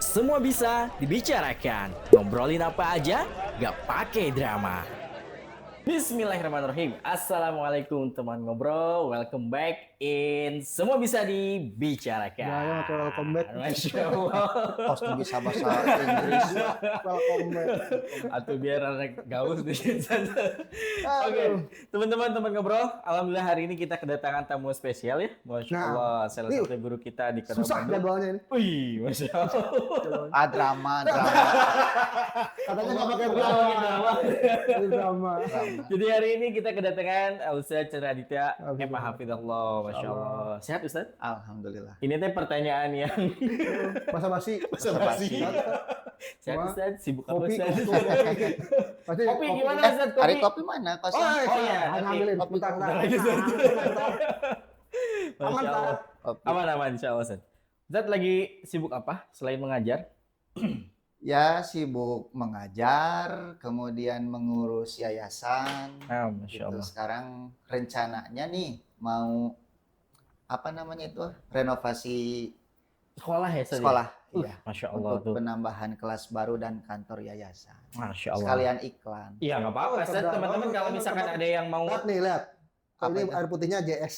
Semua bisa dibicarakan. Ngobrolin apa aja, gak pakai drama. Bismillahirrahmanirrahim. Assalamualaikum teman ngobrol. Welcome back in Semua Bisa Dibicarakan. Gaya pakai welcome back. Masya Allah. Pasti bisa bahasa Inggris. Welcome back. Atau biar anak gaul di sana. Oke, teman-teman teman ngobrol. Alhamdulillah hari ini kita kedatangan tamu spesial ya. Masya Nah, Allah, salah ini satu guru kita di Kota Susah Bandung. jadwalnya ini. Wih, Masya Allah. Drama. Katanya nggak pakai Nggak drama. pakai drama. Drama. Jadi hari ini kita kedatangan Ustaz Chandra Aditya Alhamdulillah. Hafidhullah, Masya Allah. Sehat Ustaz? Alhamdulillah. Ini teh pertanyaan yang Basa-basi. basa-basi. Sehat Cuma Ustaz? Sibuk apa Kopi, Ustaz? Pasti Kopi gimana Ustaz? Hari kopi mana? Kosong. Oh iya, hanya oke. ambilin. Kopi. Bentar, bentar. Lagi, Ustaz. Aman, Masya Allah. Kopi. Aman, Insya Allah Ustaz. Ustaz lagi sibuk apa selain mengajar? Ya sibuk mengajar, kemudian mengurus yayasan. Masya Gitu. Allah. Sekarang rencananya nih mau apa namanya itu? Renovasi Sekolah ya Ustaz? sekolah. Iya. Masya Allah Untuk tuh. penambahan kelas baru dan kantor yayasan. Masya Allah. Sekalian iklan. Iya nggak apa-apa Oh, Ustaz. sedap. Teman-teman Oh, kalau oh, misalkan oh. ada yang mau Lihat nih, lihat. Apa Ini itu? air putihnya JS.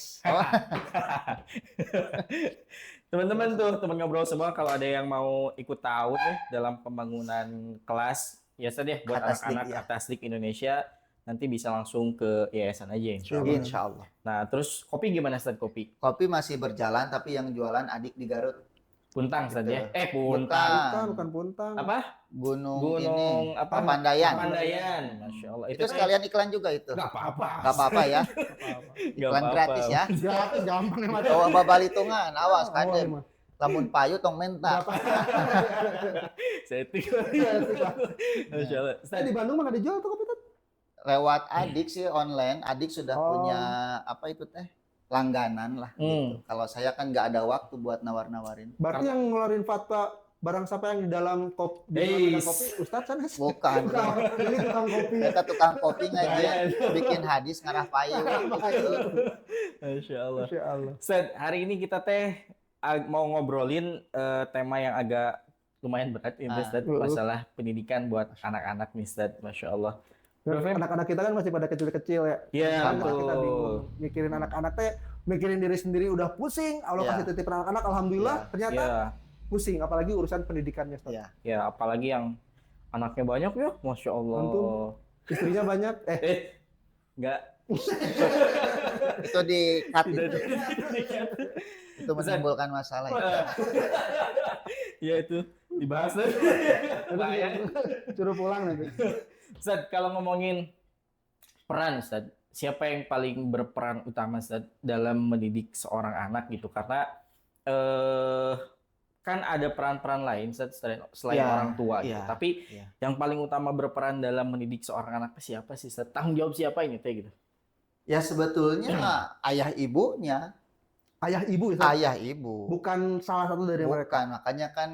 teman-teman tuh teman ngobrol semua kalau ada yang mau ikut tahu nih dalam pembangunan kelas ya deh buat Atasdik, anak-anak ya. Atasdik Indonesia nanti bisa langsung ke yayasan aja insya Allah. Insya Allah. Nah terus kopi gimana Ustaz kopi? Kopi masih berjalan tapi yang jualan adik di Garut. Puntang Ustaz Gitu. ya? Puntang. Puntang, bukan puntang. Apa? Gunung ini Gunung apa? Papandayan. Papandayan. Masya Allah. Itu sekalian iklan juga itu. Nggak apa-apa. Gak apa-apa ya. Nggak Iklan apa-apa. gratis ya. Gratis, gampang emang. Oh, babalitungan, awas Oh, kadem. emang. Lamun payu tong menta. Setting. Iya, susah. Masya Allah. Ustaz, Di Bandung mana dijual tuh kopi tuh? Lewat adik sih online, adik sudah Oh. punya apa itu teh? Langganan lah gitu. Kalau saya kan nggak ada waktu buat nawar-nawarin. Berarti yang ngeluarin fatwa barang siapa yang di dalam Eis. kopi, Ustadz sana. Bukan. Ini tukang kopi. Kita tukang kopi ngaji, bikin hadis ngarah payu. Gitu. Masya Allah. Masya Allah. Ustaz, hari ini kita teh mau ngobrolin tema yang agak lumayan berat ini Ustaz, masalah pendidikan buat anak-anak nih Ustaz, Masya Allah. Anak-anak kita kan masih pada kecil-kecil ya. Iya, Sama kita bingung. betul. Mikirin anak-anak teh, mikirin diri sendiri udah pusing. Allah Iya. kasih titip anak-anak, alhamdulillah ternyata Iya, pusing. Apalagi urusan pendidikannya. Ustadz. Iya. ya apalagi yang anaknya banyak ya, Masya Allah. Antum. Istrinya banyak. Enggak. Itu di cut Tidak itu. Itu menimbulkan masalah. Ya. Ya itu dibahas deh. Bahaya. Suruh pulang nanti. Ustaz, kalau ngomongin peran Ustaz, siapa yang paling berperan utama Ustaz dalam mendidik seorang anak gitu? Karena kan ada peran-peran lain Ustaz, selain Ya, orang tua gitu. ya, Tapi ya. yang paling utama berperan dalam mendidik seorang anak siapa sih Ustaz? Tanggung jawab siapa ini teh gitu? Ya sebetulnya ayah ibunya, Ayah ibu Ustadz. ayah ibu. Bukan salah satu dari mereka. Bukan, makanya kan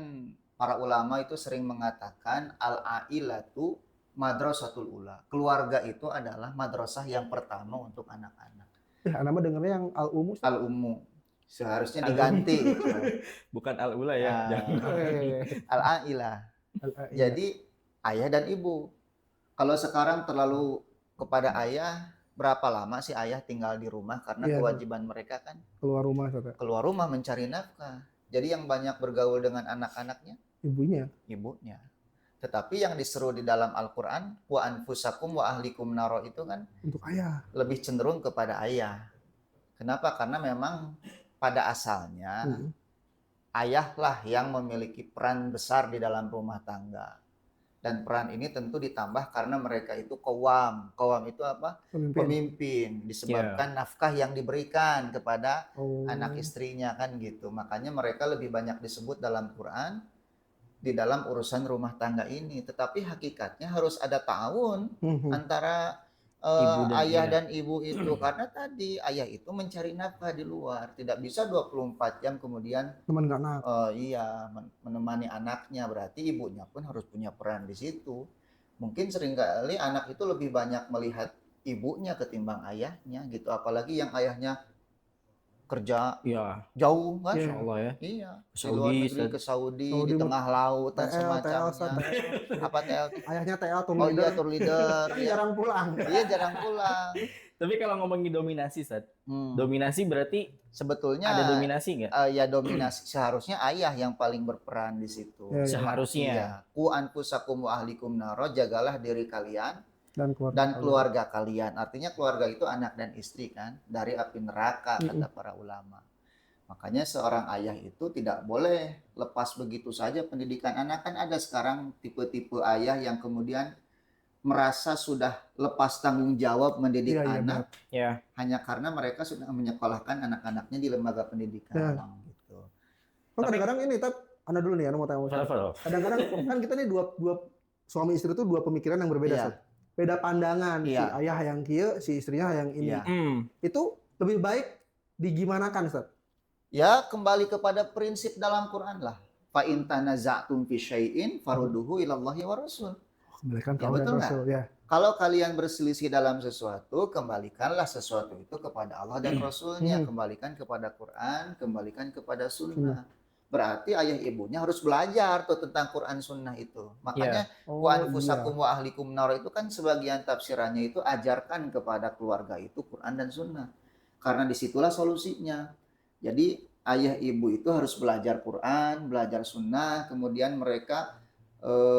para ulama itu sering mengatakan al-ailatu madrasatul ula. Keluarga itu adalah madrasah yang pertama untuk anak-anak. Nama dengarnya yang al-umu. Al-ummu. Seharusnya diganti. Bukan al-ula ya. Nah, Jangan. Al-ailah. Iya. Jadi ayah dan ibu. Kalau sekarang terlalu kepada ayah, berapa lama sih ayah tinggal di rumah? Karena Iya, kewajiban mereka kan Keluar rumah Ustadz. keluar rumah mencari nafkah. Jadi yang banyak bergaul dengan anak-anaknya Ibunya. ibunya. Tetapi yang diseru di dalam Al-Quran, wa anfusakum wa ahlikum naro itu kan Untuk ayah. lebih cenderung kepada ayah. Kenapa? Karena memang pada asalnya ayahlah yang memiliki peran besar di dalam rumah tangga. Dan peran ini tentu ditambah karena mereka itu qawam. Qawam itu apa? Pemimpin. Pemimpin. Disebabkan nafkah yang diberikan kepada anak istrinya kan gitu. Makanya mereka lebih banyak disebut dalam Quran di dalam urusan rumah tangga ini. Tetapi hakikatnya harus ada ta'awun antara Ibu dan ayah ayah. dan ibu itu. Karena tadi ayah itu mencari nafkah di luar. Tidak bisa 24 jam kemudian Teman gak nak. menemani anaknya. Berarti ibunya pun harus punya peran di situ. Mungkin seringkali anak itu lebih banyak melihat ibunya ketimbang ayahnya gitu. Apalagi yang ayahnya kerja Iya, jauh kan? Masya Allah ya. Iya, di Saudi, luar negeri Ustaz. ke Saudi, Saudi di tengah laut dan TL, semacamnya. TL. Apa TL? Ayahnya TL tour Oh iya, leader. tour leader. Kan Ya. jarang pulang. Iya, jarang pulang. Tapi kalau ngomongin dominasi, Ustaz. Hmm. Dominasi berarti Sebetulnya ada dominasi nggak? ya dominasi seharusnya ayah yang paling berperan di situ. Ya, ya. Seharusnya. Iya. Ku anfusakum wa ahlikum naro, jagalah diri kalian dan keluarga. keluarga kalian. Artinya keluarga itu anak dan istri kan, dari api neraka kata para ulama. Makanya seorang ayah itu tidak boleh lepas begitu saja pendidikan anak. Kan ada sekarang tipe-tipe ayah yang kemudian merasa sudah lepas tanggung jawab mendidik Iya, iya, anak Ya. hanya karena mereka sudah menyekolahkan anak-anaknya di lembaga pendidikan. Ya. Gitu. Oh, kadang-kadang ini Anda dulu nih, Anda mau tanya. Fadol. Kadang-kadang kan kita nih dua suami istri itu dua pemikiran yang berbeda, Iya. Sat. Beda pandangan, si Iya. ayah yang kia, si istrinya yang ini. Iya. Itu lebih baik digimanakan, Sat? Ya, kembali kepada prinsip dalam Quran lah. Fa in tanaza'tum fi syai'in farudduhu ilallahi wa rasul. Kembalikan ke Ya, Allah betul dan nggak? Rasul, ya. Kalau kalian berselisih dalam sesuatu, kembalikanlah sesuatu itu kepada Allah dan Rasulnya. Kembalikan kepada Quran, kembalikan kepada Sunnah. Berarti ayah ibunya harus belajar tuh tentang Quran Sunnah itu. Makanya wa anfusakum wa ahlikum nar itu kan sebagian tafsirannya itu ajarkan kepada keluarga itu Quran dan Sunnah. Karena disitulah solusinya. Jadi ayah ibu itu harus belajar Quran, belajar Sunnah, kemudian mereka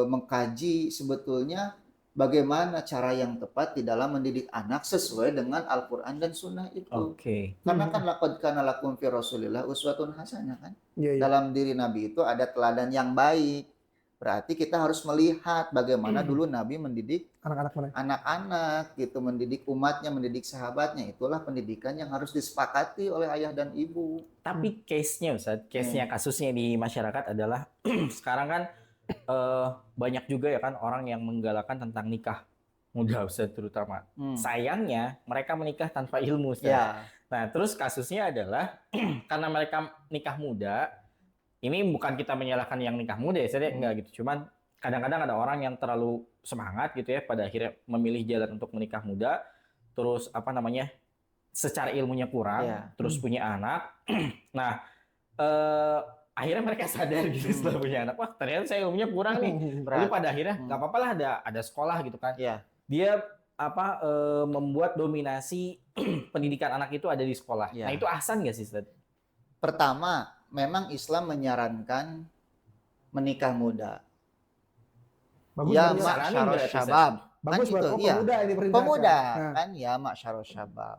mengkaji sebetulnya bagaimana cara yang tepat di dalam mendidik anak sesuai dengan Al-Quran dan Sunnah itu. Oke. Karena kan laqad kana lakum fi Rasulillah uswatun hasanah kan. Iya, iya. Dalam diri Nabi itu ada teladan yang baik. Berarti kita harus melihat bagaimana dulu Nabi mendidik Anak-anak mana? anak-anak gitu, mendidik umatnya, mendidik sahabatnya. Itulah pendidikan yang harus disepakati oleh ayah dan ibu. Tapi case-nya, Ustaz, case-nya kasusnya di masyarakat adalah sekarang kan banyak juga ya kan orang yang menggalakkan tentang nikah muda, Ustaz, terutama. Sayangnya mereka menikah tanpa ilmu, Ustaz. Ya. Nah, terus kasusnya adalah karena mereka nikah muda, ini bukan kita menyalahkan yang nikah muda ya, saya enggak gitu. Cuman kadang-kadang ada orang yang terlalu semangat gitu ya, pada akhirnya memilih jalan untuk menikah muda, terus apa namanya, secara ilmunya kurang, terus punya anak. Nah, akhirnya mereka sadar gitu setelah punya anak, wah ternyata saya ilmunya kurang nih. Lalu pada akhirnya nggak apa-apa lah ada sekolah gitu kan. Iya. Dia membuat dominasi pendidikan anak itu ada di sekolah. Ya. Nah itu ahsan nggak sih, Ustaz? Pertama, memang Islam menyarankan menikah muda. Bagus Ya buat- ma'syarus berarti, syabab. bagus Kan buat itu, iya. pemuda ini perintahkan. Pemuda Nah, kan ya ma'syarus syabab.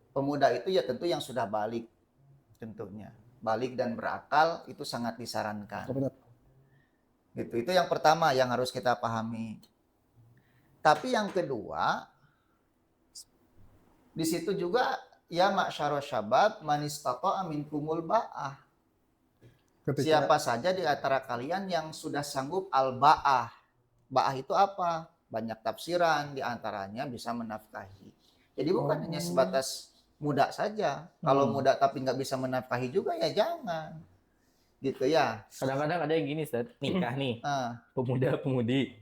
Pemuda itu ya tentu yang sudah balik tentunya. Balik dan berakal itu sangat disarankan. benar. Gitu. Itu yang pertama yang harus kita pahami. Tapi yang kedua, di situ juga ya ma'syarus syabab man istata'a minkumul ba'ah. Ketika- Siapa saja di antara kalian yang sudah sanggup al-ba'ah. Ba'ah itu apa? Banyak tafsiran, di antaranya bisa menafkahi. Jadi bukan hanya sebatas muda saja. Kalau muda tapi nggak bisa menafkahi juga ya jangan. Gitu ya. Kadang-kadang ada yang gini, Ustaz, nikah nih, pemuda-pemudi.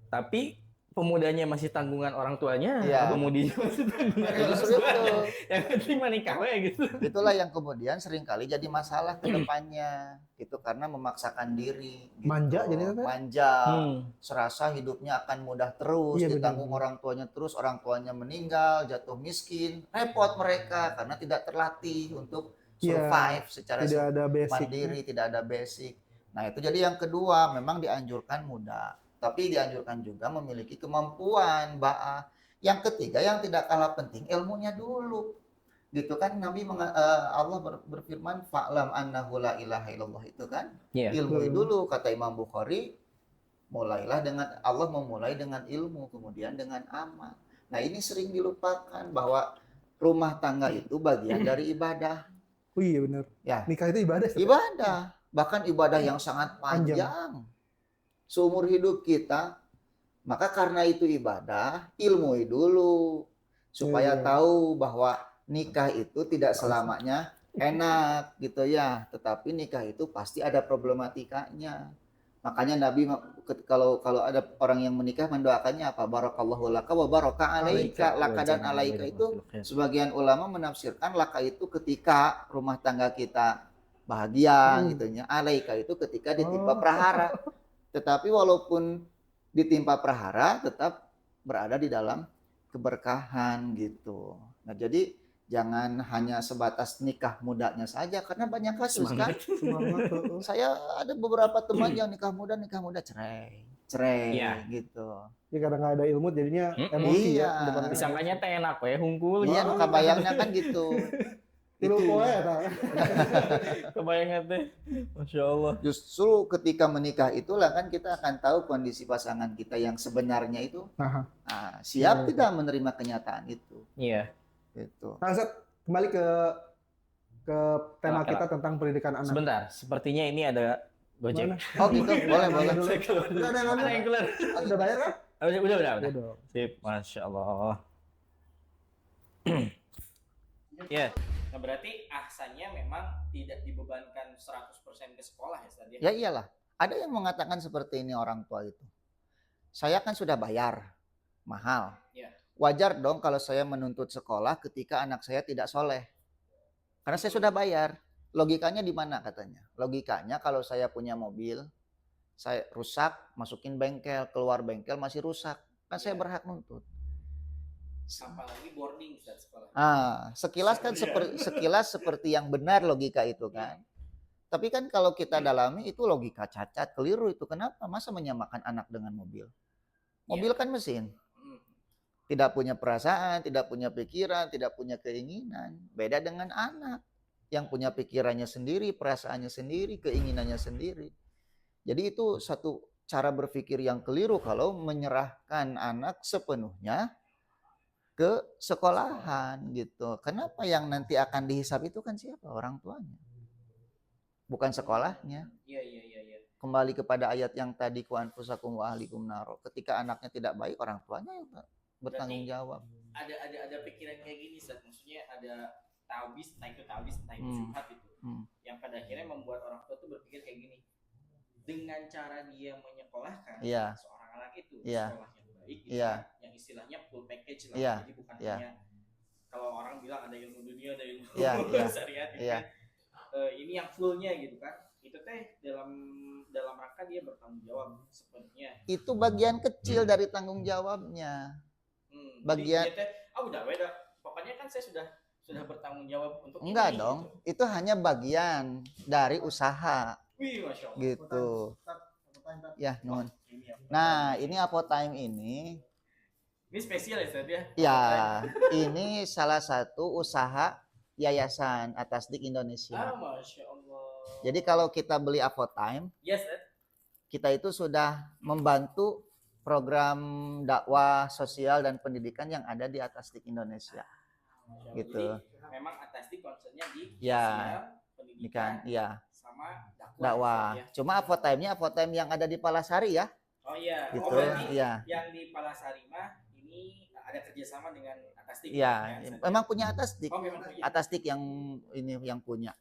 Tapi pemudanya masih tanggungan orang tuanya, Iya. pemudinya masih tanggungan Ya, orang justru itu. tuanya. Yang penting mah nikah we gitu. Itulah yang kemudian seringkali jadi masalah ke depannya. Itu karena memaksakan diri. Gitu. Manja jadinya, Teh? Manja. Hmm. Serasa hidupnya akan mudah terus, Iya, ditanggung benar. orang tuanya terus, orang tuanya meninggal, jatuh miskin, repot mereka karena tidak terlatih untuk Iya, survive secara tidak ada basic. mandiri, tidak ada basic. Nah itu jadi yang kedua, memang dianjurkan muda, tapi dianjurkan juga memiliki kemampuan ba'ah. Yang ketiga yang tidak kalah penting, ilmunya dulu. Gitu kan Nabi Allah berfirman fa'lam annahu la ilaha illallah itu kan. Iya. Ilmu dulu kata Imam Bukhari, mulailah dengan Allah memulai dengan ilmu, kemudian dengan amal. Nah ini sering dilupakan bahwa rumah tangga itu bagian dari ibadah. Oh iya benar. Ya. Nikah itu ibadah. Sat. Ibadah, bahkan ibadah yang sangat panjang. Seumur hidup kita. Maka karena itu ibadah, ilmui dulu supaya tahu bahwa nikah itu tidak selamanya enak gitu ya, tetapi nikah itu pasti ada problematikanya. Makanya Nabi kalau ada orang yang menikah mendoakannya apa? Barakallahu laka wa baraka alaika. Laka dan alaika itu sebagian ulama menafsirkan laka itu ketika rumah tangga kita bahagia gitu ya. Alaika itu ketika ditimpa prahara. Tetapi walaupun ditimpa prahara tetap berada di dalam keberkahan gitu. Nah, jadi jangan hanya sebatas nikah mudanya saja karena banyak kasus kan. Saya ada beberapa teman yang nikah muda cerai Iya. gitu. Ya karena nggak ada ilmu jadinya emosi Iya. ya. Depan Disangkanya teh enak we hungkul. Iya, nu kabayangna kan gitu. Tilu Itu. poe eta. Kebayangnya teh. Masya Allah. Justru ketika menikah itulah kan kita akan tahu kondisi pasangan kita yang sebenarnya itu siap tidak menerima kenyataan itu. Iya. Gitu. Nah, Ustaz, kembali ke tema kita tentang pendidikan anak. Sebentar, sepertinya ini ada Gojek. Mana? Oh gitu, boleh. Udah ada yang Ada yang keluar. Udah bayar kan? Udah. Udah. Sip, Masya Allah. Ya, nah berarti ahsannya memang tidak dibebankan 100% ke sekolah ya, Ustaz? Ya iyalah, ada yang mengatakan seperti ini orang tua itu. Saya kan sudah bayar, mahal. Ya. Wajar dong kalau saya menuntut sekolah ketika anak saya tidak soleh. Karena saya sudah bayar. Logikanya di mana katanya? Logikanya kalau saya punya mobil, saya rusak, masukin bengkel, keluar bengkel masih rusak. Kan saya berhak nuntut. Apalagi boarding Ustaz, sekolah. Sekilas seperti yang benar logika itu kan. Tapi kan kalau kita dalami itu logika cacat, keliru itu. Kenapa? Masa menyamakan anak dengan mobil? Mobil kan mesin. Tidak punya perasaan, tidak punya pikiran, tidak punya keinginan. Beda dengan anak yang punya pikirannya sendiri, perasaannya sendiri, keinginannya sendiri. Jadi itu satu cara berpikir yang keliru kalau menyerahkan anak sepenuhnya ke sekolahan gitu. Kenapa yang nanti akan dihisap itu kan siapa? Orang tuanya. Bukan sekolahnya. Iya. Kembali kepada ayat yang tadi ku anfusakum wa ahlikum naro. Ketika anaknya tidak baik, orang tuanya yang bertanggung jawab. Ada pikiran kayak gini, Ustaz. Maksudnya ada talbis, naik syubhat itu. Yang pada akhirnya membuat orang tua tuh berpikir kayak gini. Dengan cara dia menyekolahkan seorang anak itu sekolah yang baik gitu, yang istilahnya full package lah. Jadi bukan hanya kalau orang bilang ada ilmu dunia, ada ilmu syariat gitu kan. Ini yang fullnya gitu kan. Itu teh dalam rangka dia bertanggung jawab sepenuhnya. Itu bagian kecil dari tanggung jawabnya. Bagian udah pokoknya kan saya sudah bertanggung jawab untuk enggak ini, dong, gitu. itu hanya bagian dari usaha. Wih, Masya Allah. Gitu. Ya, nun. Nah, ini Apotime ini spesial ya, Ustaz ya? Ya, ini salah satu usaha Yayasan Atasdik Indonesia. Masya Allah. Jadi kalau kita beli Apotime, yes, Ed. Kita itu sudah membantu program dakwah sosial dan pendidikan yang ada di Atasdik Indonesia. Gitu. Jadi, memang Atasdik concernnya di sosial, pendidikan, sama dakwah. Cuma Apotime yang ada di Palasari ya. Oh iya. Gitu. Yang di Palasari mah ini ada kerjasama dengan Atasdik. Iya. Memang punya Atasdik. Memang punya. Atasdik yang ini yang punya.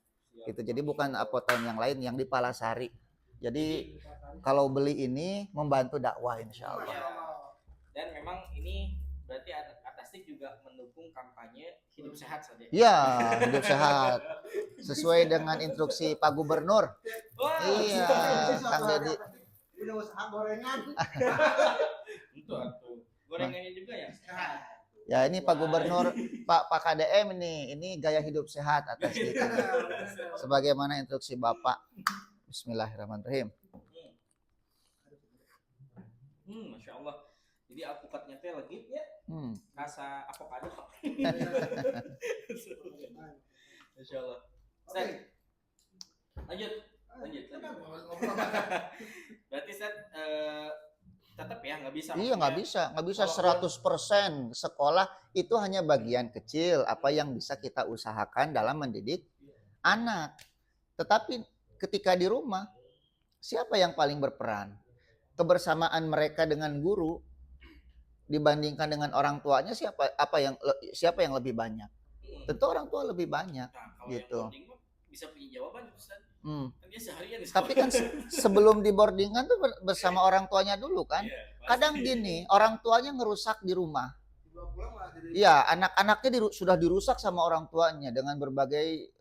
Gitu. Jadi bukan Apotime yang lain, yang di Palasari. Jadi kalau beli ini membantu dakwah insya Allah. Ya. Dan memang ini berarti Atasdik juga mendukung kampanye hidup sehat saja. Iya, hidup sehat. Sesuai dengan instruksi Pak Gubernur. Wah, iya, Kang Deddy. Udah usaha gorengan. Itu gorengannya juga ya. Ya ini Pak Gubernur, Pak KDM ini gaya hidup sehat Atasdik. Sebagaimana instruksi Bapak. Bismillahirrahmanirrahim. Masya Allah. Jadi alpukatnya teh lagi ya. Rasa avocado. Masya Allah. Ustaz, lanjut. Berarti Ustaz tetap ya nggak bisa. Iya nggak bisa 100% sekolah itu hanya bagian kecil apa yang bisa kita usahakan dalam mendidik anak. Tetapi ketika di rumah, siapa yang paling berperan? Kebersamaan mereka dengan guru dibandingkan dengan orang tuanya siapa yang lebih banyak? Tentu orang tua lebih banyak. Nah, kalau gitu. yang bisa punya jawaban Ustaz. Kan dia seharian di Tapi sekolah. kan sebelum di boardingan tuh bersama orang tuanya dulu kan. Iya, Kadang pasti. gini, orang tuanya ngerusak di rumah. Dibawa pulang malah jadi Iya, anak-anaknya sudah dirusak sama orang tuanya dengan berbagai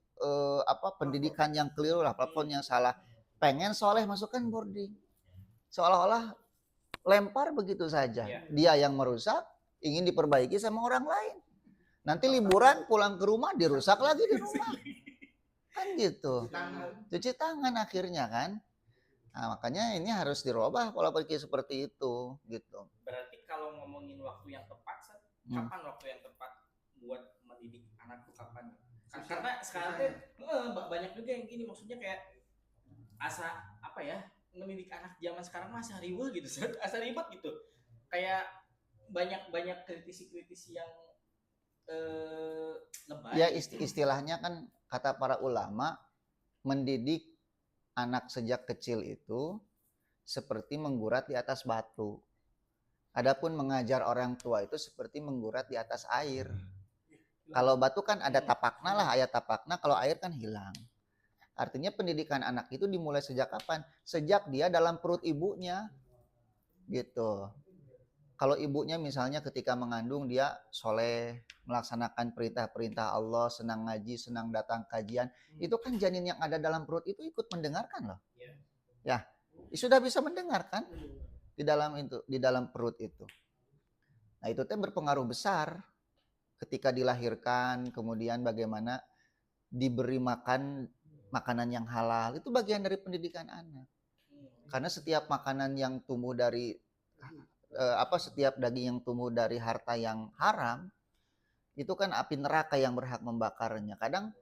pendidikan yang keliru lah, platform yang salah. Pengen soleh masukkan boarding. Seolah-olah lempar begitu saja. Iya. Dia yang merusak, ingin diperbaiki sama orang lain. Nanti liburan pulang ke rumah dirusak lagi di rumah. Kan gitu. Cuci tangan akhirnya kan. Nah, makanya ini harus dirubah pola pikir seperti itu gitu. Berarti kalau ngomongin waktu yang tepat, kapan waktu yang tepat buat mendidik anak tuh kapan? Karena sekarang tuh banyak juga yang gini, maksudnya kayak asa apa ya, mendidik anak zaman sekarang mah asa riweuh gitu, asa ribet gitu. Kayak banyak kritisi-kritisi yang lebay. Ya istilahnya kan kata para ulama, mendidik anak sejak kecil itu seperti menggurat di atas batu. Adapun mengajar orang tua itu seperti menggurat di atas air. Kalau batu kan ada tapakna lah, ayat tapakna, kalau air kan hilang. Artinya pendidikan anak itu dimulai sejak kapan? Sejak dia dalam perut ibunya. Gitu. Kalau ibunya misalnya ketika mengandung dia soleh, melaksanakan perintah-perintah Allah, senang ngaji, senang datang kajian, itu kan janin yang ada dalam perut itu ikut mendengarkan loh. Ya, sudah bisa mendengarkan di dalam perut itu. Nah, itu teh berpengaruh besar ketika dilahirkan, kemudian bagaimana diberi makan makanan yang halal, itu bagian dari pendidikan anak. Karena setiap makanan yang tumbuh dari setiap daging yang tumbuh dari harta yang haram itu kan api neraka yang berhak membakarnya. Kadang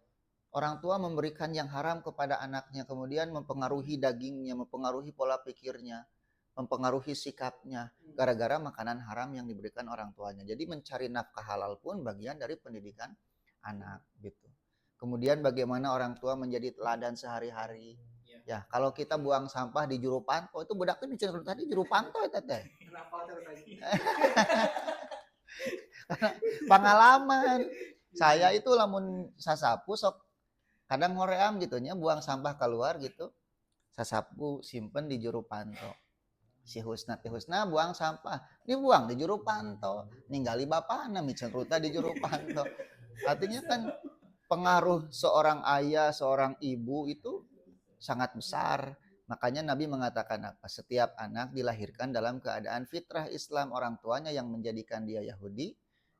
orang tua memberikan yang haram kepada anaknya, kemudian mempengaruhi dagingnya, mempengaruhi pola pikirnya, mempengaruhi sikapnya gara-gara makanan haram yang diberikan orang tuanya. Jadi mencari nafkah halal pun bagian dari pendidikan anak gitu. Kemudian bagaimana orang tua menjadi teladan sehari-hari. Ya, kalau kita buang sampah di juru pantau, itu budaknya dicenderung tadi juru pantau ya teteh. kenapa ceritanya? Pengalaman. Saya itu lamun sasapu sok kadang ngoream gitu nya, buang sampah keluar gitu. Sasapu simpen di juru pantau. Si Husna buang sampah. Ini buang di juru pantau. Ninggali bapakna micen ruta di juru pantau. Artinya kan pengaruh seorang ayah, seorang ibu itu sangat besar. Makanya Nabi mengatakan apa? Setiap anak dilahirkan dalam keadaan fitrah Islam, orang tuanya yang menjadikan dia Yahudi,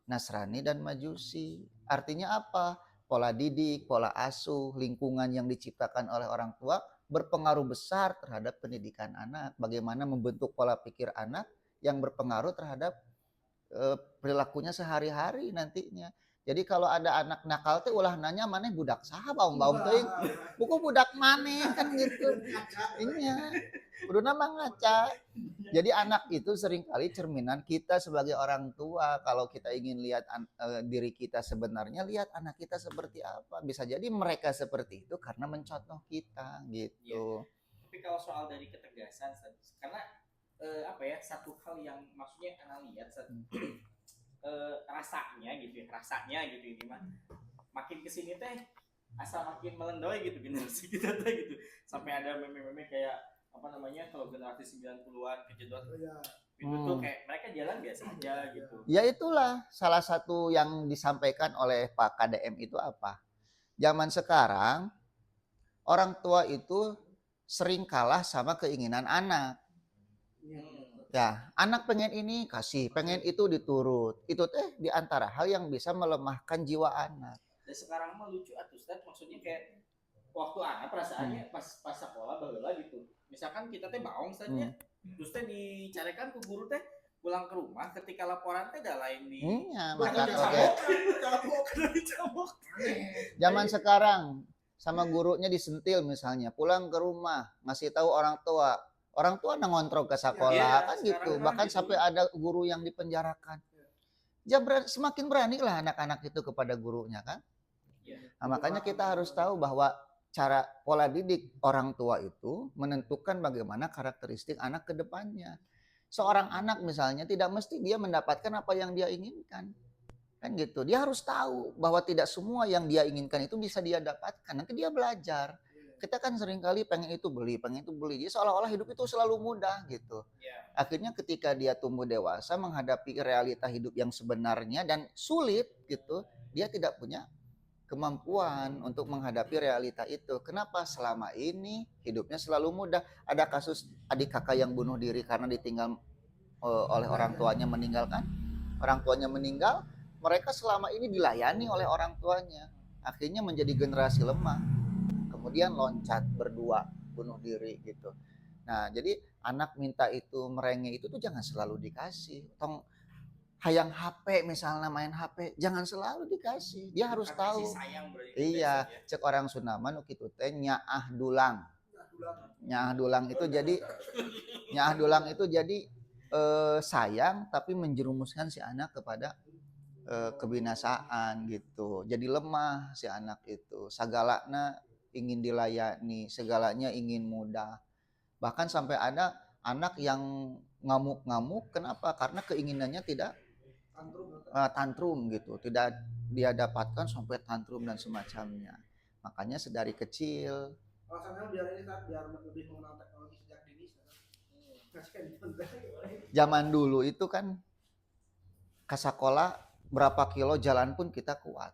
Nasrani, dan Majusi. Artinya apa? Pola didik, pola asuh, lingkungan yang diciptakan oleh orang tua berpengaruh besar terhadap pendidikan anak. Bagaimana membentuk pola pikir anak yang berpengaruh terhadap perilakunya sehari-hari nantinya. Jadi kalau ada anak nakal teh ulah nanya maneh budak saha baum-baum teuing. Buku budak maneh kan gitu. Iya. Kuduna mah ngaca. Jadi anak itu seringkali cerminan kita sebagai orang tua. Kalau kita ingin lihat diri kita sebenarnya, lihat anak kita seperti apa. Bisa jadi mereka seperti itu karena mencontoh kita gitu. Ya. Tapi kalau soal dari ketegasan, karena satu hal yang maksudnya anak lihat rasanya gitu ini mah makin kesini teh asa makin melendoy gitu generasi kita teh gitu, sampai ada meme-meme kayak apa namanya kalau generasi 90-an kejedot itu tuh kayak mereka jalan biasa aja gitu. Ya itulah salah satu yang disampaikan oleh Pak KDM itu apa? Zaman sekarang orang tua itu sering kalah sama keinginan anak. Ya, anak pengen ini kasih, pengen itu diturut. Itu teh diantara hal yang bisa melemahkan jiwa anak. Dan sekarang mah lucu atuh Ustaz, maksudnya kayak waktu anak perasaannya pas sekolah baheula gitu. Misalkan kita teh baong saja, terus teh dicarekan ke guru teh pulang ke rumah ketika laporan teh dah lain di dicabok. Zaman sekarang sama gurunya disentil misalnya, pulang ke rumah ngasih tahu orang tua ngontrol ke sekolah kan gitu. Bahkan gitu. Sampai ada guru yang dipenjarakan. Ya semakin berani lah anak-anak itu kepada gurunya kan. Nah, makanya kita harus tahu bahwa cara pola didik orang tua itu menentukan bagaimana karakteristik anak ke depannya. Seorang anak misalnya tidak mesti dia mendapatkan apa yang dia inginkan. Kan gitu. Dia harus tahu bahwa tidak semua yang dia inginkan itu bisa dia dapatkan. Nanti dia belajar. Kita kan seringkali pengen itu beli. Jadi seolah-olah hidup itu selalu mudah gitu. Akhirnya ketika dia tumbuh dewasa menghadapi realita hidup yang sebenarnya dan sulit gitu, dia tidak punya kemampuan untuk menghadapi realita itu. Kenapa? Selama ini hidupnya selalu mudah. Ada kasus adik kakak yang bunuh diri karena ditinggal oleh orang tuanya meninggalkan. Orang tuanya meninggal, mereka selama ini dilayani oleh orang tuanya. Akhirnya menjadi generasi lemah. Kemudian loncat berdua bunuh diri gitu. Nah, jadi anak minta itu merengek itu tuh jangan selalu dikasih. Tong hayang HP misalnya main HP, jangan selalu dikasih. Dia harus tahu. Iya, cek orang Sunda mah nu kitu teh nyaah dulang. Nyaah dulang itu jadi sayang tapi menjerumuskan si anak kepada kebinasaan gitu. Jadi lemah si anak itu. Sagalana ingin dilayani, segalanya ingin mudah. Bahkan sampai ada anak yang ngamuk-ngamuk, kenapa? Karena keinginannya tidak tantrum gitu, tidak dia dapatkan sampai tantrum dan semacamnya. Makanya sedari kecil. Alasannya biar lebih mengenal teknologi sejak dini. Zaman dulu itu kan ke sekolah berapa kilo jalan pun kita kuat.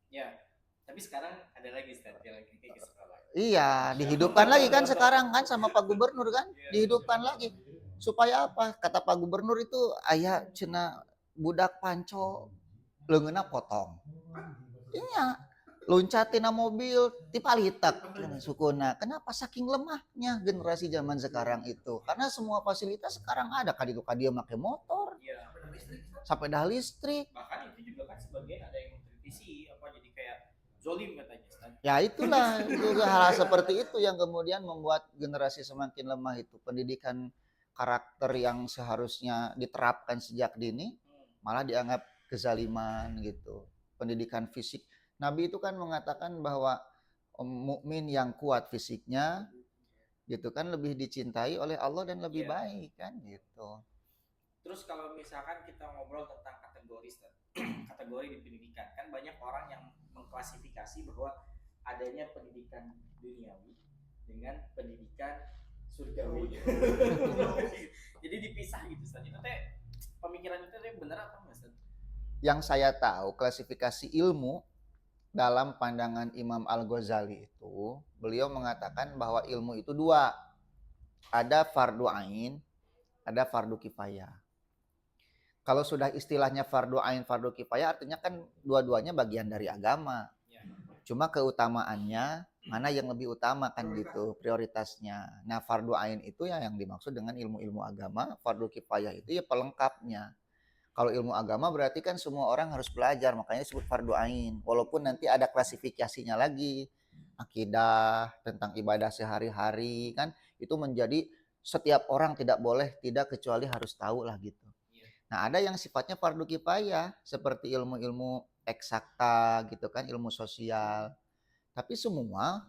Ya. Tapi sekarang ada lagi yang lagi ke sekolah. Iya, dihidupkan lagi kan sekarang kan sama Pak Gubernur kan, dihidupkan lagi. Supaya apa? Kata Pak Gubernur itu aya cenah budak panco leungeunna potong. Iya, loncat tina mobil tipalitak sukuna. Kenapa? Saking lemahnya generasi zaman sekarang itu. Karena semua fasilitas sekarang ada, kaditu dia make motor. Iya. Sampai dah listrik. Bahkan itu juga kan sebagian ada yang mengkritisi apa jadi kayak zolim katanya. Ya itulah hal seperti itu yang kemudian membuat generasi semakin lemah itu. Pendidikan karakter yang seharusnya diterapkan sejak dini malah dianggap kezaliman gitu. Pendidikan fisik. Nabi itu kan mengatakan bahwa mukmin yang kuat fisiknya gitu kan lebih dicintai oleh Allah dan lebih baik kan gitu. Terus kalau misalkan kita ngobrol tentang kategori kategori di pendidikan, kan banyak orang yang mengklasifikasi bahwa adanya pendidikan duniawi dengan pendidikan surgawi. Jadi dipisah gitu, Ustaz. Itu teh pemikiran itu teh benar atau enggak, Ustaz? Yang saya tahu klasifikasi ilmu dalam pandangan Imam Al-Ghazali itu, beliau mengatakan bahwa ilmu itu dua. Ada fardu ain, ada fardu kifayah. Kalau sudah istilahnya fardu ain, fardu kifayah artinya kan dua-duanya bagian dari agama. Cuma keutamaannya mana yang lebih utama kan gitu, prioritasnya. Nah, fardu ain itu ya yang dimaksud dengan ilmu-ilmu agama, fardu kifayah itu ya pelengkapnya. Kalau ilmu agama berarti kan semua orang harus belajar, makanya disebut fardu ain. Walaupun nanti ada klasifikasinya lagi, akidah, tentang ibadah sehari-hari kan, itu menjadi setiap orang tidak boleh tidak kecuali harus tahu lah gitu. Nah, ada yang sifatnya fardu kifayah seperti ilmu-ilmu eksakta gitu kan, ilmu sosial. Tapi semua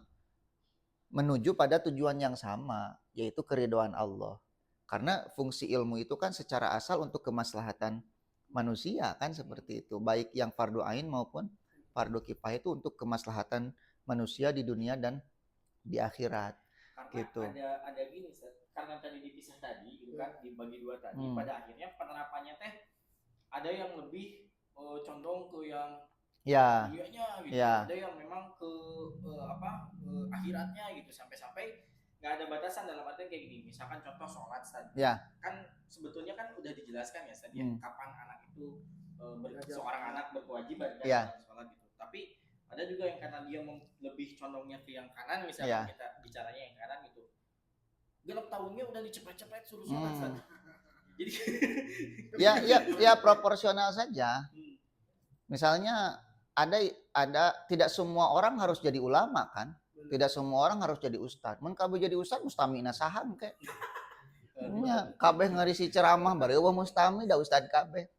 menuju pada tujuan yang sama, yaitu keridhaan Allah. Karena fungsi ilmu itu kan secara asal untuk kemaslahatan manusia kan seperti itu. Baik yang fardu ain maupun fardu kifayah itu untuk kemaslahatan manusia di dunia dan di akhirat. Karena gitu. Ada gini, karena tadi dipisah tadi gitu kan, dibagi dua tadi, pada akhirnya penerapannya teh ada yang lebih condong ke yang dunianya gitu, ada yang memang ke akhiratnya gitu, sampai-sampai nggak ada batasan dalam artian kayak gini. Misalkan contoh sholat tadi, kan sebetulnya kan udah dijelaskan ya tadi kapan anak itu seorang anak berkewajiban kan sholat gitu. Tapi ada juga yang karena dia lebih condongnya ke yang kanan, misalkan kita bicaranya yang kanan gitu, genap tahunnya udah dicepet-cepet suruh sholat. Jadi ya proporsional saja. Misalnya ada tidak semua orang harus jadi ulama kan, tidak semua orang harus jadi ustad. Mun kabeh jadi ustad mustamina saham kayak. Nya kabeh ngarisi ceramah bari eueuh mustami da ustad kabeh.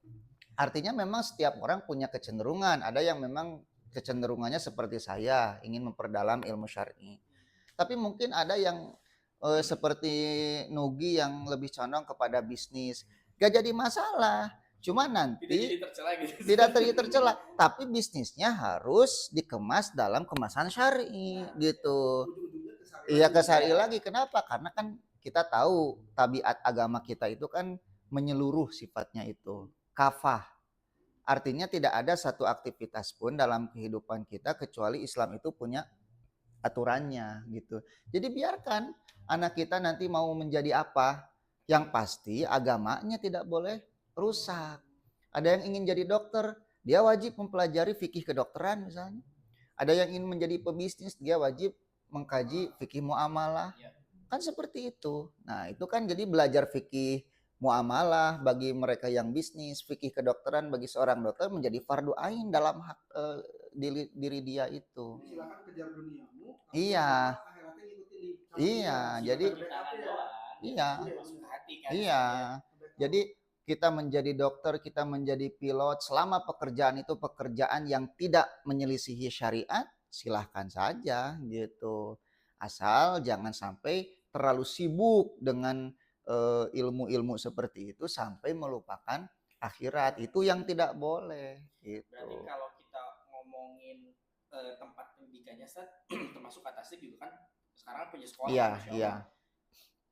Artinya memang setiap orang punya kecenderungan. Ada yang memang kecenderungannya seperti saya, ingin memperdalam ilmu syar'i. Tapi mungkin ada yang seperti Nugi yang lebih condong kepada bisnis. Gak jadi masalah. Cuma nanti tercela gitu. tidak tercela, tapi bisnisnya harus dikemas dalam kemasan syar'i gitu. Iya, ke syar'i lagi. Kenapa? Karena kan kita tahu tabiat agama kita itu kan menyeluruh sifatnya itu. Kafah. Artinya tidak ada satu aktivitas pun dalam kehidupan kita kecuali Islam itu punya aturannya gitu. Jadi biarkan anak kita nanti mau menjadi apa, yang pasti agamanya tidak boleh rusak. Ada yang ingin jadi dokter, dia wajib mempelajari fikih kedokteran misalnya. Ada yang ingin menjadi pebisnis, dia wajib mengkaji fikih muamalah. Kan seperti itu. Nah, itu kan jadi belajar fikih muamalah bagi mereka yang bisnis, fikih kedokteran bagi seorang dokter menjadi fardu ain dalam hak diri dia itu. Silakan kejar duniamu. Iya. Akhiratnya ngikutin di Iya, jadi iya. Iya. Jadi kita menjadi dokter, kita menjadi pilot, selama pekerjaan itu pekerjaan yang tidak menyelisihi syariat, silahkan saja gitu. Asal jangan sampai terlalu sibuk dengan ilmu-ilmu seperti itu sampai melupakan akhirat. Itu yang tidak boleh gitu. Berarti kalau kita ngomongin tempat pendidikannya termasuk atasnya juga kan sekarang punya sekolah. Iya, iya.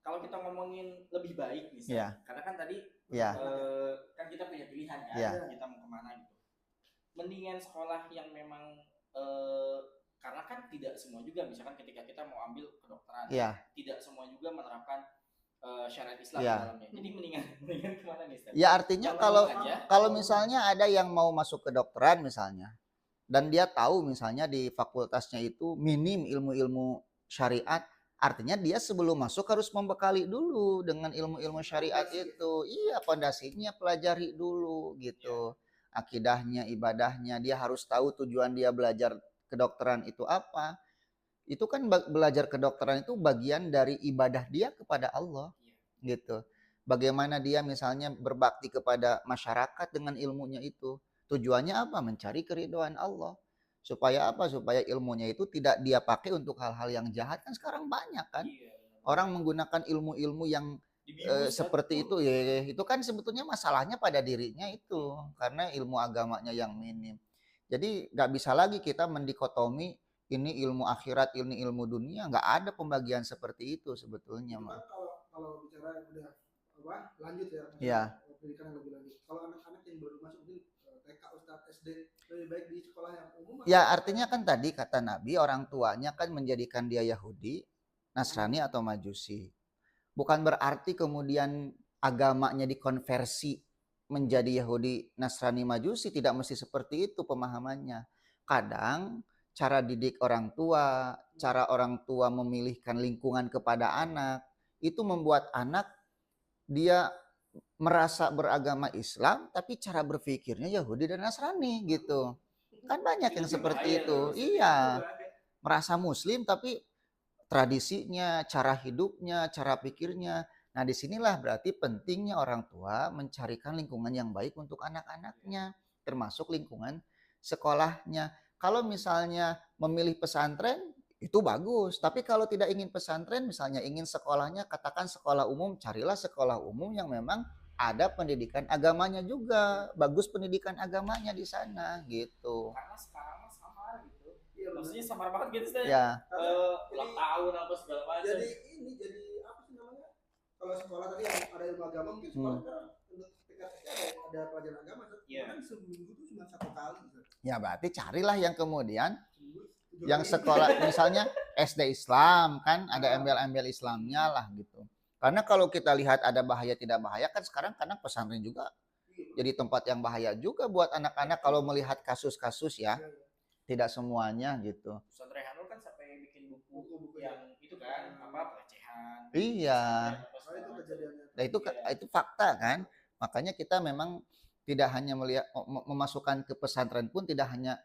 Kalau kita ngomongin lebih baik misalnya, Iya. karena kan tadi Iya. kan kita punya pilihan kan, Iya. kita mau kemana gitu. Mendingan sekolah yang memang karena kan tidak semua juga, misalkan ketika kita mau ambil kedokteran, Iya. tidak semua juga menerapkan syariat Islam Iya. di dalamnya. Jadi mendingan kemana nih, Ustaz? Ya artinya Yang kalau penting aja, kalau misalnya ada yang mau masuk kedokteran misalnya, dan dia tahu misalnya di fakultasnya itu minim ilmu-ilmu syariat, artinya dia sebelum masuk harus membekali dulu dengan ilmu-ilmu syariat itu. Iya, pondasinya pelajari dulu gitu. Akidahnya, ibadahnya, dia harus tahu tujuan dia belajar kedokteran itu apa. Itu kan belajar kedokteran itu bagian dari ibadah dia kepada Allah gitu. Bagaimana dia misalnya berbakti kepada masyarakat dengan ilmunya itu. Tujuannya apa? Mencari keridhaan Allah. Supaya apa? Supaya ilmunya itu tidak dia pakai untuk hal-hal yang jahat. Kan sekarang banyak kan. Orang menggunakan ilmu-ilmu yang seperti itu. Ya, itu kan sebetulnya masalahnya pada dirinya itu. Karena ilmu agamanya yang minim. Jadi nggak bisa lagi kita mendikotomi ini ilmu akhirat, ini ilmu dunia. Nggak ada pembagian seperti itu sebetulnya. Kalau bicara udah apa lanjut ya. Iya. Pendidikan yang lebih lanjut. Kalau anak-anak yang baru masuk mungkin TK, Ustadz, SD lebih baik di sekolah yang umum. Ya artinya kan tadi kata Nabi orang tuanya kan menjadikan dia Yahudi, Nasrani atau Majusi. Bukan berarti kemudian agamanya dikonversi menjadi Yahudi, Nasrani, Majusi. Tidak mesti seperti itu pemahamannya. Kadang cara didik orang tua, cara orang tua memilihkan lingkungan kepada anak, itu membuat anak dia merasa beragama Islam tapi cara berpikirnya Yahudi dan Nasrani gitu. Kan banyak yang seperti itu. Iya. Merasa muslim tapi tradisinya, cara hidupnya, cara pikirnya. Nah, disinilah berarti pentingnya orang tua mencarikan lingkungan yang baik untuk anak-anaknya, termasuk lingkungan sekolahnya. Kalau misalnya memilih pesantren, itu bagus. Tapi kalau tidak ingin pesantren, misalnya ingin sekolahnya, katakan sekolah umum, carilah sekolah umum yang memang ada pendidikan agamanya juga. Bagus pendidikan agamanya di sana, gitu. Karena sekarang samar gitu. Iya, maksudnya samar banget gitu sih. Ya. Ulang tahun apa segala macam. Jadi apa sih namanya? Kalau sekolah tadi yang ada ilmu agama mungkin sekolah untuk tingkat SD ada pelajaran agama. Kan seminggu itu cuma 1 kali. Ya berarti carilah yang kemudian yang sekolah misalnya SD Islam kan ada embel-embel Islamnya lah gitu. Karena kalau kita lihat ada bahaya tidak bahaya kan sekarang kadang pesantren juga jadi tempat yang bahaya juga buat anak-anak kalau melihat kasus-kasus ya. Tidak semuanya gitu. Pesantren Hanul kan sampai bikin buku yang itu kan apa pelecehan. Iya. Nah, itu fakta kan. Makanya kita memang tidak hanya melihat memasukkan ke pesantren pun tidak hanya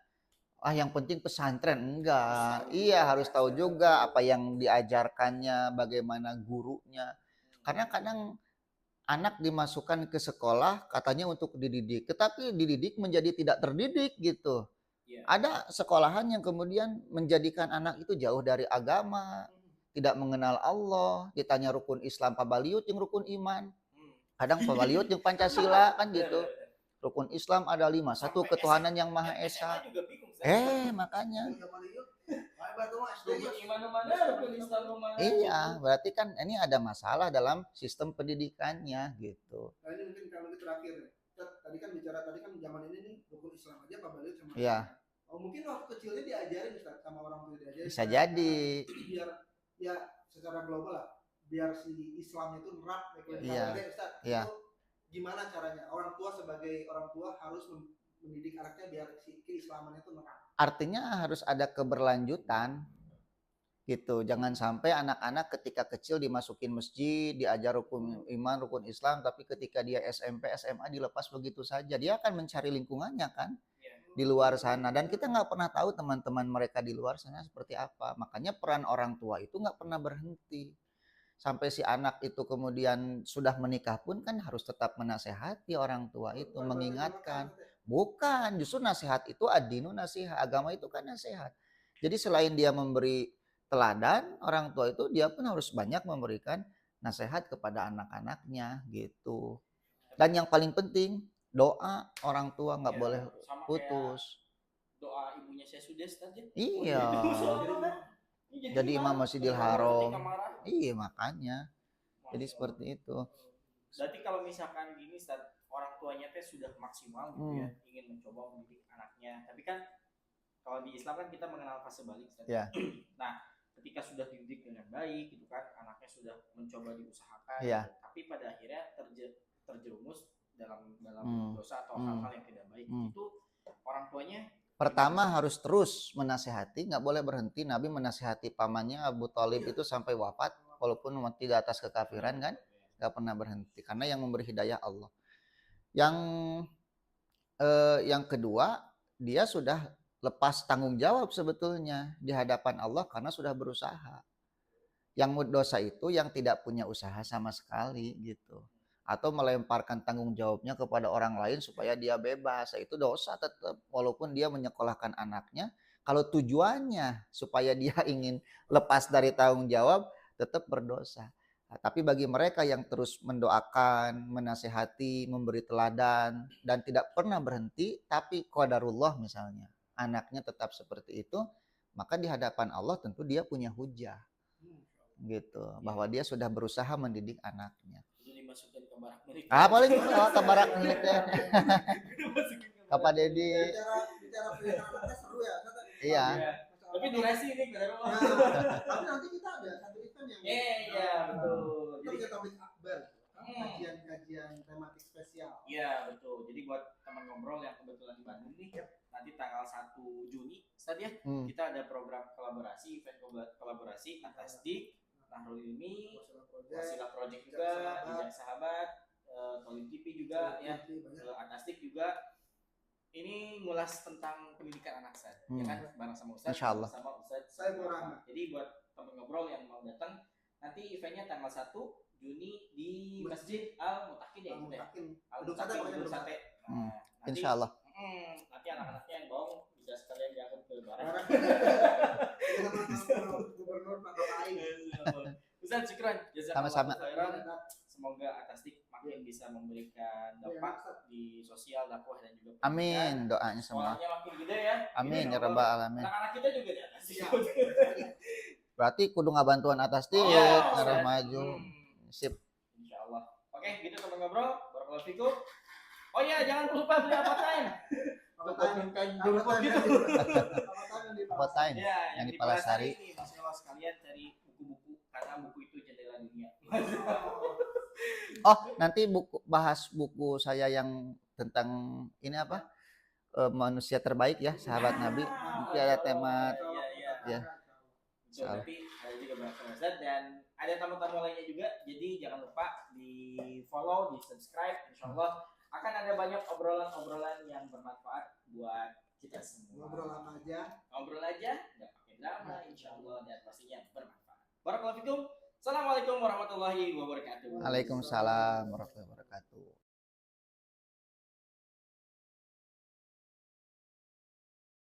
yang penting pesantren, enggak. Iya, harus tahu juga apa yang diajarkannya, bagaimana gurunya. Karena kadang anak dimasukkan ke sekolah katanya untuk dididik, tetapi dididik menjadi tidak terdidik gitu. Ada sekolahan yang kemudian menjadikan anak itu jauh dari agama, tidak mengenal Allah, ditanya rukun Islam pabaliut jeung rukun iman. Kadang pabaliut jeung Pancasila kan gitu. Rukun Islam ada 5, satu Sampai ketuhanan yang Maha SMA Esa. juga bingung, Ustaz. Makanya. Rukun iman mana, rukun Islam mana? Iya, berarti kan ini ada masalah dalam sistem pendidikannya gitu. Nah ini mungkin kalau terakhir ya. Tadi kan zaman ini nih rukun Islam aja Pak Balil sama Iya. Oh mungkin waktu kecilnya diajarin Ustaz sama orang tua diajarin. Bisa jadi. Biar ya secara global lah, biar si Islam itu nerap Iya. Ustaz. Iya. Itu gimana caranya? Orang tua sebagai orang tua harus mendidik anaknya biar si keislaman itu nerap. Artinya harus ada keberlanjutan gitu. Jangan sampai anak-anak ketika kecil dimasukin masjid, diajar rukun iman, rukun Islam, tapi ketika dia SMP, SMA dilepas begitu saja. Dia akan mencari lingkungannya kan di luar sana. Dan kita nggak pernah tahu teman-teman mereka di luar sana seperti apa. Makanya peran orang tua itu nggak pernah berhenti. Sampai si anak itu kemudian sudah menikah pun kan harus tetap menasehati orang tua itu, mengingatkan. Bukan, justru nasihat itu ad-dinu nasihat. Agama itu kan nasihat. Jadi selain dia memberi teladan, orang tua itu dia pun harus banyak memberikan nasihat kepada anak-anaknya gitu. Dan yang paling penting, doa orang tua nggak boleh putus. Doa ibunya saya sudah saja. Iya. Jadi imam Masjidil Haram. Iya makanya. Jadi seperti itu. Berarti kalau misalkan gini Ustaz, orang tuanya teh sudah maksimal gitu ya, ingin mencoba mendidik anaknya. Tapi kan kalau di Islam kan kita mengenal fase balik Ustaz. Ya. Nah, ketika sudah dididik dengan baik gitu kan, anaknya sudah mencoba diusahakan, ya. Tapi pada akhirnya terjerumus dalam dosa atau hal-hal yang tidak baik. Itu orang tuanya pertama harus terus menasehati, nggak boleh berhenti. Nabi menasehati pamannya Abu Thalib itu sampai wafat, walaupun mati di atas kekafiran kan, nggak pernah berhenti. Karena yang memberi hidayah Allah. Yang kedua, dia sudah lepas tanggung jawab sebetulnya di hadapan Allah karena sudah berusaha. Yang dosa itu yang tidak punya usaha sama sekali gitu. Atau melemparkan tanggung jawabnya kepada orang lain supaya dia bebas. Itu dosa tetap walaupun dia menyekolahkan anaknya. Kalau tujuannya supaya dia ingin lepas dari tanggung jawab, tetap berdosa. Nah, tapi bagi mereka yang terus mendoakan, menasehati, memberi teladan, dan tidak pernah berhenti, tapi qadarullah misalnya, anaknya tetap seperti itu, maka di hadapan Allah tentu dia punya hujah. Gitu, bahwa dia sudah berusaha mendidik anaknya. Dimasukin ke barak milik. Paling ke barak miliknya. Ke Pak Dedi. Bicara anaknya seru ya. Iya. Tapi durasi ini baru. Tapi nanti kita ada satu event yang Iya, betul. Jadi kita tablik akbar. Kajian tematik spesial. Iya, betul. Jadi buat teman ngobrol yang kebetulan di Bandung nih, nanti tanggal 1 Juni, Ustaz ya, kita ada program kolaborasi, event kolaborasi Atasdik, Nahrul Ilmi, Wasilah Project juga, Ijak Sahabat, Tolim TV juga, ya, Atasdik juga. Ini ngulas tentang pendidikan anak Ustaz, ya kan, bareng sama Ustaz, Insyaallah. sama Ustaz. Saya kurang. Jadi buat teman ngobrol yang mau datang, nanti eventnya tanggal 1 Juni di Masjid Al Mutakin ya, gitu ya. Al Mutakin Gedung Sate. Insyaallah. Nanti anak-anaknya yang mau bisa sekalian diangkut ke barang. Gubernur Pak Doain. Ustaz, syukran. Sama-sama. Semoga Atasdik makin bisa memberikan dampak di sosial, dakwah dan juga pendidikan. Amin, doanya semua. Sekolahnya makin gede ya. Amin ya rabbal alamin. Anak-anak kita juga di Atasdik. Berarti kudu ngabantuan Atasdik, ngarah maju. Sip. Insyaallah. Oke, gitu teman ngobrol. Barakallahu fikum. Oh iya, jangan lupa beli apa time. Apa time? Ya, yang di Palasari. Masih sekalian cari buku-buku karena buku itu jendela dunia. Oh, nanti bahas buku saya yang tentang ini apa? Manusia terbaik ya, sahabat Nabi. Nanti ada tema ya. Nanti ada juga bahasa Ustaz dan ada tamu-tamu lainnya juga. Jadi jangan lupa di follow, di subscribe. Insyaallah akan ada banyak obrolan-obrolan yang bermanfaat buat kita semua. Ngobrol aja, nggak pakai drama, insyaallah dan pastinya bermanfaat. Barakallahu fikum. Assalamualaikum warahmatullahi wabarakatuh. Waalaikumsalam warahmatullahi wabarakatuh.